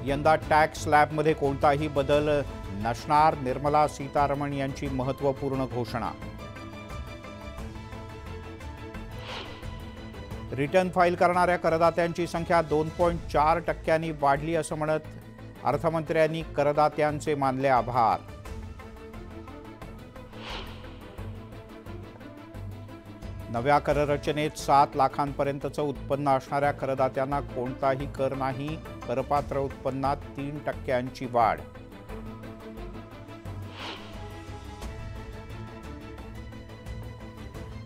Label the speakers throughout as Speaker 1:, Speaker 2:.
Speaker 1: यंदा टॅक्स स्लॅबमध्ये कोणताही बदल नसणार, निर्मला सीतारामन यांची महत्त्वपूर्ण घोषणा. रिटर्न फाईल करणाऱ्या करदात्यांची संख्या 2.4% वाढली असं म्हणत अर्थमंत्र्यांनी करदात्यांचे मानले आभार. नव्या कररचनेत 7 लाखांपर्यंतचं उत्पन्न असणाऱ्या करदात्यांना कोणताही कर नाही, करपात्र उत्पन्नात 3% वाढ.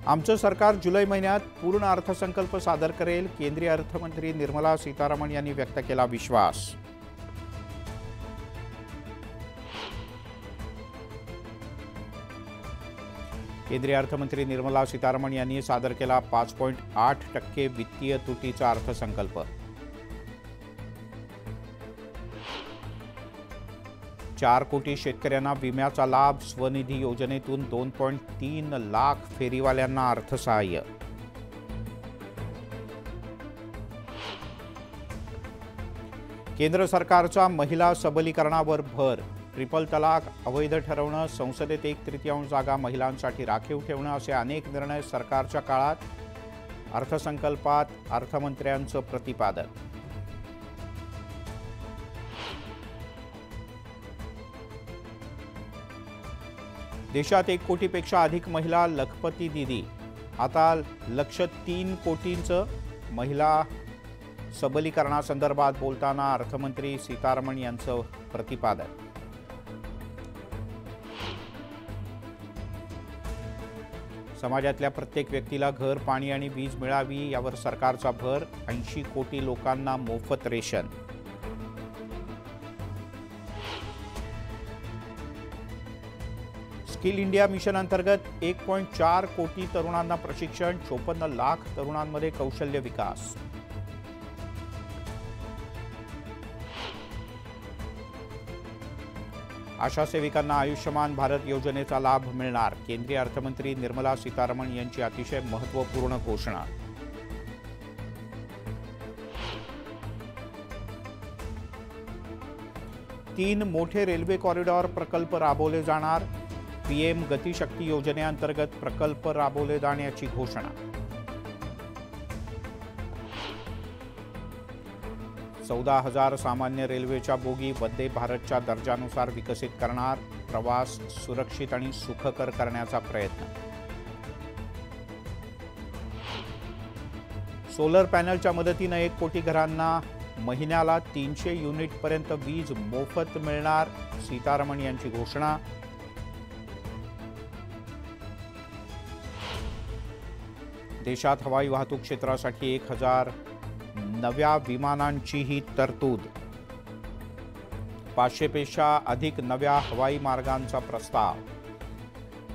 Speaker 1: आमचं सरकार जुलै महिन्यात पूर्ण अर्थसंकल्प सादर करेल, केंद्रीय अर्थमंत्री निर्मला सीतारामन यांनी व्यक्त केला विश्वास. केंद्रीय अर्थमंत्री निर्मला सीतारामन यांनी सादर केला 5.8% वित्तीय तुटीचा अर्थसंकल्प. 4 कोटी शेतकऱ्यांना विम्याचा लाभ, स्वनिधी योजनेतून 2.3 लाख फेरीवाल्यांना अर्थसहाय्य. केंद्र सरकारचा महिला सबलीकरणावर भर, ट्रिपल तलाक अवैध ठरवणं, संसदेत 1/3 जागा महिलांसाठी राखीव ठेवणं असे अनेक निर्णय सरकारच्या काळात. अर्थसंकल्पात अर्थमंत्र्यांचं प्रतिपादन. देशात 1 कोटीपेक्षा अधिक महिला लखपती दीदी. आता लक्ष्य 3 कोटींचं. महिला सबलीकरणासंदर्भात बोलताना अर्थमंत्री सीतारामन यांचं प्रतिपादन. समाजातल्या प्रत्येक व्यक्तीला घर, पाणी आणि वीज मिळावी यावर सरकारचा भर. 80 कोटी लोकांना मोफत रेशन. स्किल इंडिया मिशन अंतर्गत 1.4 कोटी तरुणांना प्रशिक्षण, 54 लाख तरुणांमध्ये कौशल्य विकास. आशा सेविकांना आयुष्यमान भारत योजनेचा लाभ मिळणार, केंद्रीय अर्थमंत्री निर्मला सीतारामन यांची अतिशय महत्त्वपूर्ण घोषणा. तीन मोठे रेल्वे कॉरिडॉर प्रकल्प राबवले जाणार, पीएम गतिशक्ती योजनेअंतर्गत प्रकल्प राबवले जाण्याची घोषणा. 14,000 सामान्य रेल्वेच्या बोगी वंदे भारतच्या दर्जानुसार विकसित करणार, प्रवास सुरक्षित आणि सुखकर करण्याचा प्रयत्न. सोलर पॅनलच्या मदतीनं 1 कोटी घरांना महिन्याला 300 युनिटपर्यंत वीज मोफत मिळणार, सीतारामन यांची घोषणा. देशात हवाई वाहतूक क्षेत्रासाठी 1000 नव्या विमानांचीही तरतूद. 500 पेक्षा अधिक नव्या हवाई मार्गांचा प्रस्ताव.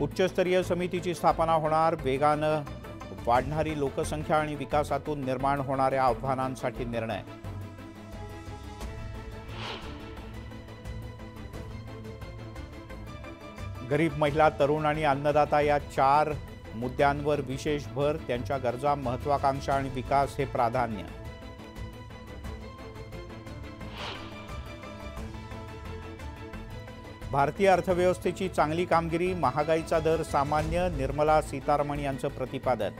Speaker 1: उच्चस्तरीय समितीची स्थापना होणार, वेगानं वाढणारी लोकसंख्या आणि विकासातून निर्माण होणाऱ्या आव्हानांसाठी निर्णय. गरीब महिला, तरुण आणि अन्नदाता या 4 मुद्द्यांवर विशेष भर, त्यांच्या गरजा, महत्त्वाकांक्षा आणि विकास हे प्राधान्य. भारतीय अर्थव्यवस्थेची चांगली कामगिरी, महागाईचा दर सामान्य, निर्मला सीतारामन यांचं प्रतिपादन.